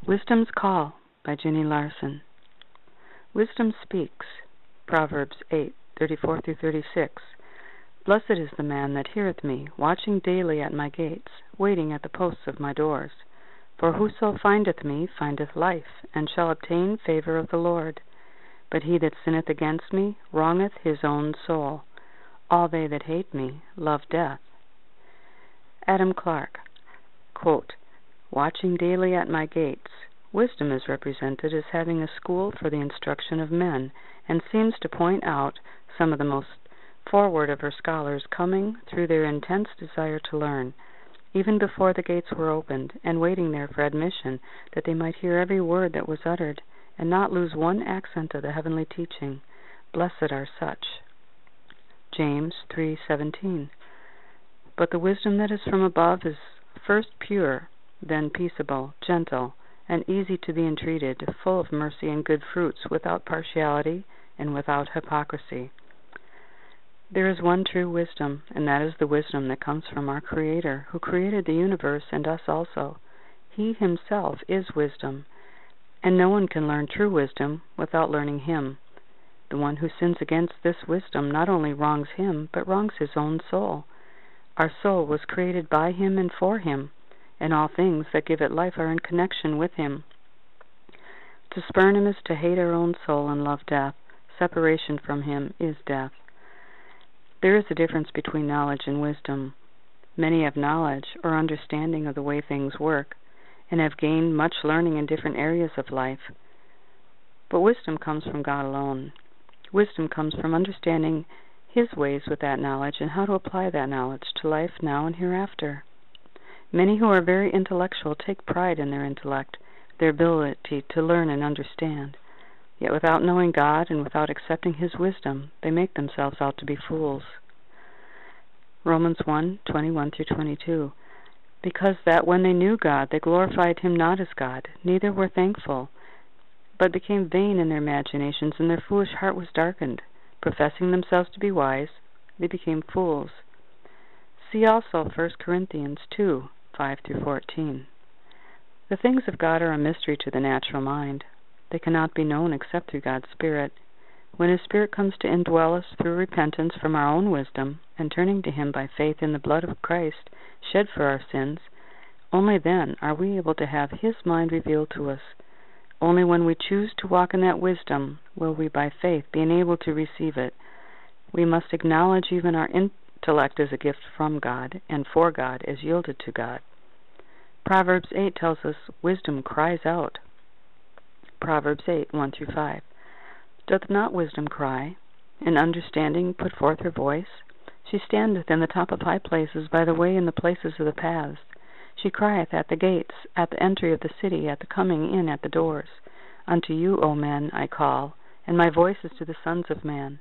Wisdom's Call by Ginny Larson. Wisdom speaks. Proverbs 8:34 through 36. Blessed is the man that heareth me, watching daily at my gates, waiting at the posts of my doors. For whoso findeth me findeth life, and shall obtain favor of the Lord. But he that sinneth against me wrongeth his own soul. All they that hate me love death. Adam Clarke. Quote, watching daily at my gates. Wisdom is represented as having a school for the instruction of men, and seems to point out some of the most forward of her scholars coming through their intense desire to learn, even before the gates were opened, and waiting there for admission, that they might hear every word that was uttered, and not lose one accent of the heavenly teaching. Blessed are such. James 3:17. But the wisdom that is from above is first pure, then peaceable, gentle, and easy to be entreated, full of mercy and good fruits, without partiality and without hypocrisy. There is one true wisdom, and that is the wisdom that comes from our Creator, who created the universe and us also. He himself is wisdom, and no one can learn true wisdom without learning him. The one who sins against this wisdom not only wrongs him, but wrongs his own soul. Our soul was created by him and for him, and all things that give it life are in connection with him. To spurn him is to hate our own soul and love death. Separation from him is death. There is a difference between knowledge and wisdom. Many have knowledge or understanding of the way things work, and have gained much learning in different areas of life. But wisdom comes from God alone. Wisdom comes from understanding his ways with that knowledge, and how to apply that knowledge to life now and hereafter. Many who are very intellectual take pride in their intellect, their ability to learn and understand. Yet without knowing God and without accepting his wisdom, they make themselves out to be fools. Romans 1:21 through 22. Because that when they knew God, they glorified him not as God, neither were thankful, but became vain in their imaginations, and their foolish heart was darkened. Professing themselves to be wise, they became fools. See also 1 Corinthians 2:5 through 14. The things of God are a mystery to the natural mind. They cannot be known except through God's Spirit. When his Spirit comes to indwell us through repentance from our own wisdom, and turning to him by faith in the blood of Christ shed for our sins, only then are we able to have his mind revealed to us. Only when we choose to walk in that wisdom will we by faith be enabled to receive it. We must acknowledge even our intellect as a gift from God, and for God as yielded to God. Proverbs 8 tells us wisdom cries out. Proverbs 8:1 through 5. Doth not wisdom cry, and understanding put forth her voice? She standeth in the top of high places, by the way in the places of the paths. She crieth at the gates, at the entry of the city, at the coming in at the doors. Unto you, O men, I call, and my voice is to the sons of man.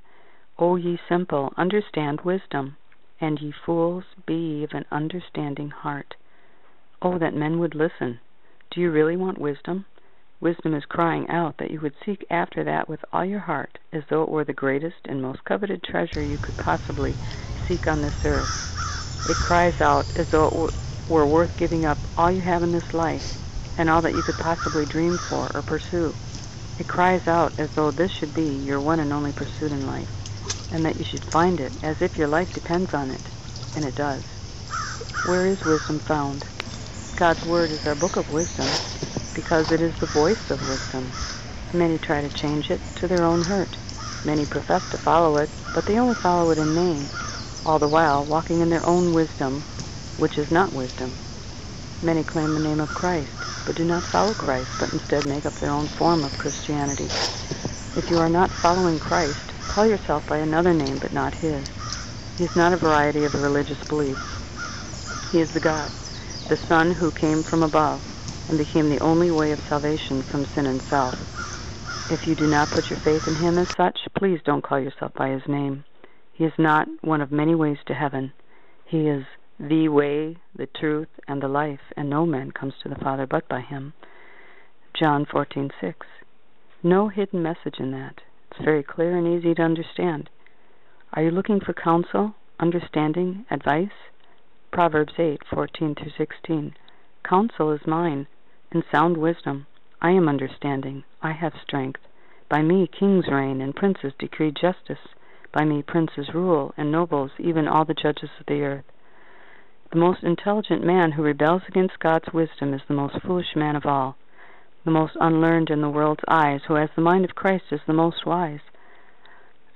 O ye simple, understand wisdom, and ye fools, be ye of an understanding heart. Oh, that men would listen. Do you really want wisdom? Wisdom is crying out that you would seek after that with all your heart, as though it were the greatest and most coveted treasure you could possibly seek on this earth. It cries out as though it were worth giving up all you have in this life, and all that you could possibly dream for or pursue. It cries out as though this should be your one and only pursuit in life, and that you should find it as if your life depends on it, and it does. Where is wisdom found? God's Word is our book of wisdom, because it is the voice of wisdom. Many try to change it to their own hurt. Many profess to follow it, but they only follow it in name, all the while walking in their own wisdom, which is not wisdom. Many claim the name of Christ, but do not follow Christ, but instead make up their own form of Christianity. If you are not following Christ, call yourself by another name, but not his. He is not a variety of religious beliefs. He is the God, the Son who came from above, and became the only way of salvation from sin and self. If you do not put your faith in him as such, please don't call yourself by his name. He is not one of many ways to heaven. He is the way, the truth, and the life, and no man comes to the Father but by him. John 14:6. No hidden message in that. It's very clear and easy to understand. Are you looking for counsel, understanding, advice? Proverbs 8:14 through 16. Counsel is mine, and sound wisdom. I am understanding. I have strength. By me kings reign, and princes decree justice. By me princes rule, and nobles, even all the judges of the earth. The most intelligent man who rebels against God's wisdom is the most foolish man of all. The most unlearned in the world's eyes, who has the mind of Christ, is the most wise.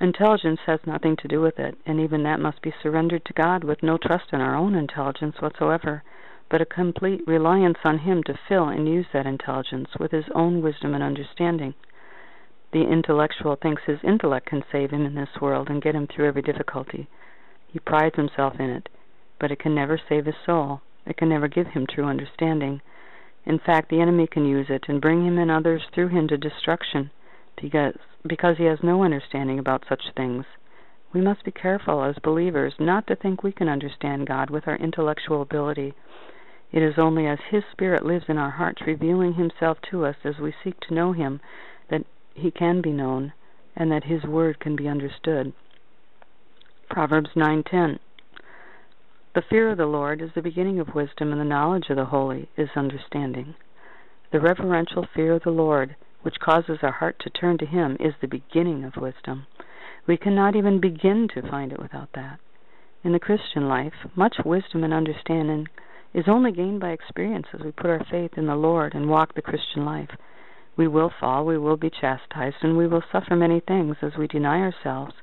Intelligence has nothing to do with it, and even that must be surrendered to God with no trust in our own intelligence whatsoever, but a complete reliance on Him to fill and use that intelligence with His own wisdom and understanding. The intellectual thinks his intellect can save him in this world and get him through every difficulty. He prides himself in it, but it can never save his soul. It can never give him true understanding. In fact, the enemy can use it and bring him and others through him to destruction, because he has no understanding about such things. We must be careful as believers not to think we can understand God with our intellectual ability. It is only as His Spirit lives in our hearts, revealing Himself to us as we seek to know Him, that He can be known, and that His Word can be understood. Proverbs 9:10. The fear of the Lord is the beginning of wisdom, and the knowledge of the holy is understanding. The reverential fear of the Lord, which causes our heart to turn to Him, is the beginning of wisdom. We cannot even begin to find it without that. In the Christian life, much wisdom and understanding is only gained by experience as we put our faith in the Lord and walk the Christian life. We will fall, we will be chastised, and we will suffer many things as we deny ourselves,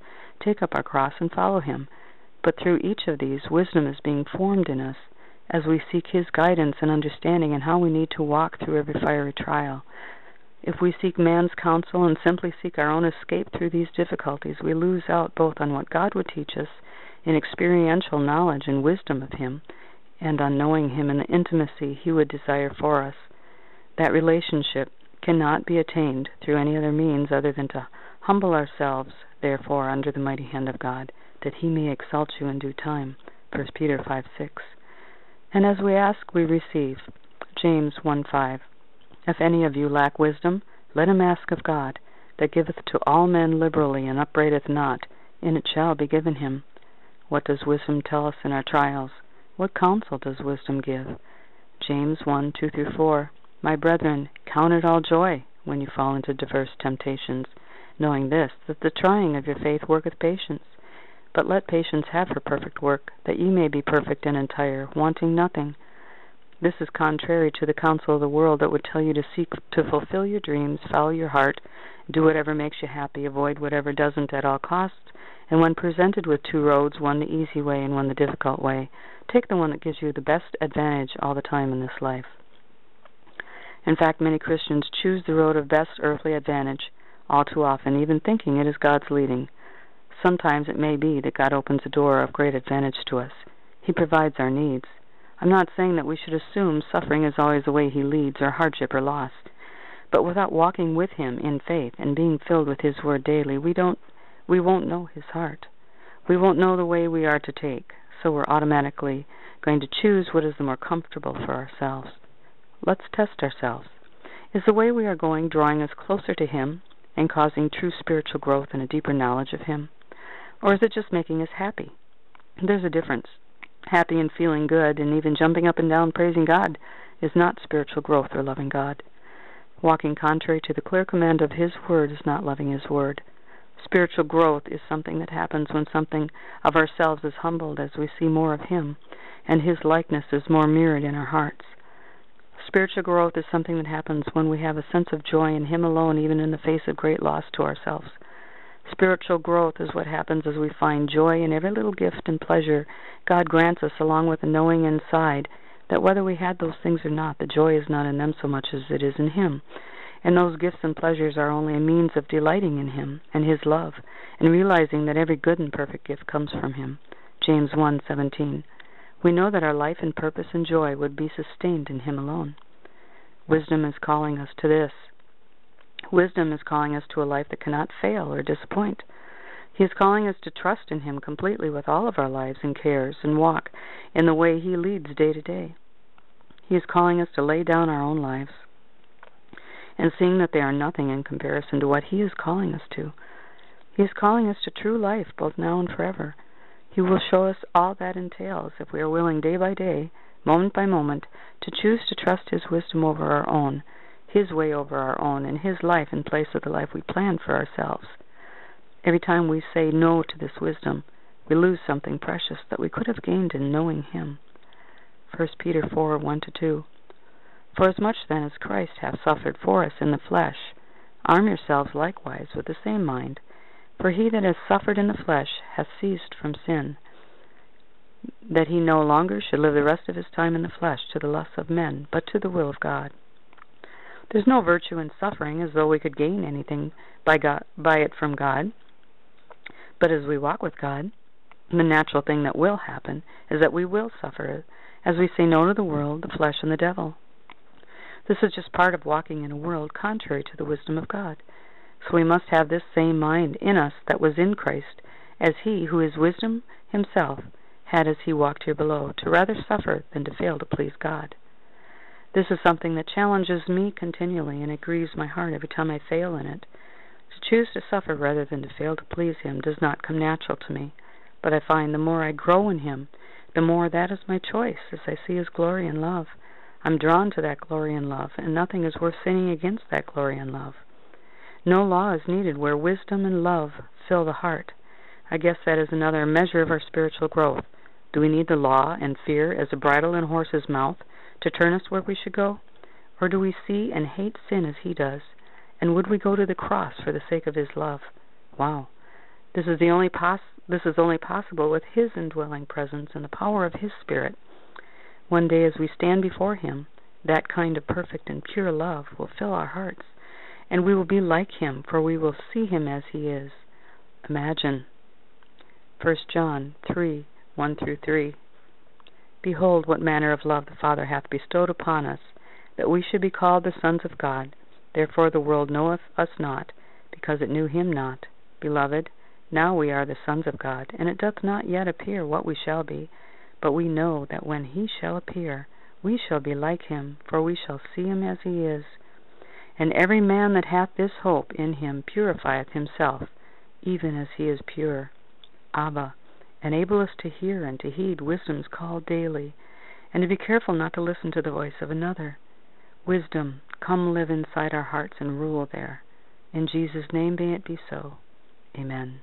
take up our cross, and follow Him. But through each of these, wisdom is being formed in us as we seek His guidance and understanding in how we need to walk through every fiery trial. If we seek man's counsel and simply seek our own escape through these difficulties, we lose out both on what God would teach us in experiential knowledge and wisdom of Him, and on knowing Him in the intimacy He would desire for us. That relationship cannot be attained through any other means other than to humble ourselves, therefore, under the mighty hand of God, that He may exalt you in due time. 1 Peter 5:6. And as we ask, we receive. James 1:5. If any of you lack wisdom, let him ask of God, that giveth to all men liberally and upbraideth not, and it shall be given him. What does wisdom tell us in our trials? What counsel does wisdom give? James 1:2-4. My brethren, count it all joy when you fall into diverse temptations, knowing this, that the trying of your faith worketh patience. But let patience have her perfect work, that ye may be perfect and entire, wanting nothing. This is contrary to the counsel of the world that would tell you to seek to fulfill your dreams, follow your heart, do whatever makes you happy, avoid whatever doesn't at all costs, and when presented with two roads, one the easy way and one the difficult way, take the one that gives you the best advantage all the time in this life. In fact, many Christians choose the road of best earthly advantage, all too often, even thinking it is God's leading. Sometimes it may be that God opens a door of great advantage to us. He provides our needs. I'm not saying that we should assume suffering is always the way He leads, or hardship or loss. But without walking with Him in faith and being filled with His Word daily, we won't know His heart. We won't know the way we are to take, so we're automatically going to choose what is the more comfortable for ourselves. Let's test ourselves. Is the way we are going drawing us closer to Him and causing true spiritual growth and a deeper knowledge of Him? Or is it just making us happy? There's a difference. Happy and feeling good and even jumping up and down praising God is not spiritual growth or loving God. Walking contrary to the clear command of His Word is not loving His Word. Spiritual growth is something that happens when something of ourselves is humbled as we see more of Him, and His likeness is more mirrored in our hearts. Spiritual growth is something that happens when we have a sense of joy in Him alone, even in the face of great loss to ourselves. Spiritual growth is what happens as we find joy in every little gift and pleasure God grants us, along with the knowing inside that whether we had those things or not, the joy is not in them so much as it is in Him. And those gifts and pleasures are only a means of delighting in Him and His love, and realizing that every good and perfect gift comes from Him. James 1:17. We know that our life and purpose and joy would be sustained in Him alone. Wisdom is calling us to this. Wisdom is calling us to a life that cannot fail or disappoint. He is calling us to trust in Him completely with all of our lives and cares and walk in the way He leads day to day. He is calling us to lay down our own lives and seeing that they are nothing in comparison to what He is calling us to. He is calling us to true life, both now and forever. He will show us all that entails if we are willing day by day, moment by moment, to choose to trust His wisdom over our own, His way over our own, and His life in place of the life we plan for ourselves. Every time we say no to this wisdom, we lose something precious that we could have gained in knowing Him. 1 Peter 4:1-2. For as much then as Christ hath suffered for us in the flesh, arm yourselves likewise with the same mind. For he that has suffered in the flesh hath ceased from sin, that he no longer should live the rest of his time in the flesh to the lusts of men, but to the will of God. There's no virtue in suffering as though we could gain anything by it from God. But as we walk with God, the natural thing that will happen is that we will suffer as we say no to the world, the flesh, and the devil. This is just part of walking in a world contrary to the wisdom of God. So we must have this same mind in us that was in Christ, as He, who is wisdom Himself, had as He walked here below, to rather suffer than to fail to please God. This is something that challenges me continually, and it grieves my heart every time I fail in it. To choose to suffer rather than to fail to please Him does not come natural to me, but I find the more I grow in Him, the more that is my choice, as I see His glory and love. I'm drawn to that glory and love, and nothing is worth sinning against that glory and love. No law is needed where wisdom and love fill the heart. I guess that is another measure of our spiritual growth. Do we need the law and fear as a bridle in a horse's mouth to turn us where we should go? Or do we see and hate sin as He does? And would we go to the cross for the sake of His love? Wow. This is only possible with His indwelling presence and the power of His Spirit. One day as we stand before Him, that kind of perfect and pure love will fill our hearts, and we will be like Him, for we will see Him as He is. Imagine. 1 John 3:1-3. Behold, what manner of love the Father hath bestowed upon us, that we should be called the sons of God. Therefore the world knoweth us not, because it knew Him not. Beloved, now we are the sons of God, and it doth not yet appear what we shall be. But we know that when He shall appear, we shall be like Him, for we shall see Him as He is. And every man that hath this hope in Him purifieth himself, even as He is pure. Abba, enable us to hear and to heed wisdom's call daily, and to be careful not to listen to the voice of another. Wisdom, come live inside our hearts and rule there. In Jesus' name may it be so. Amen.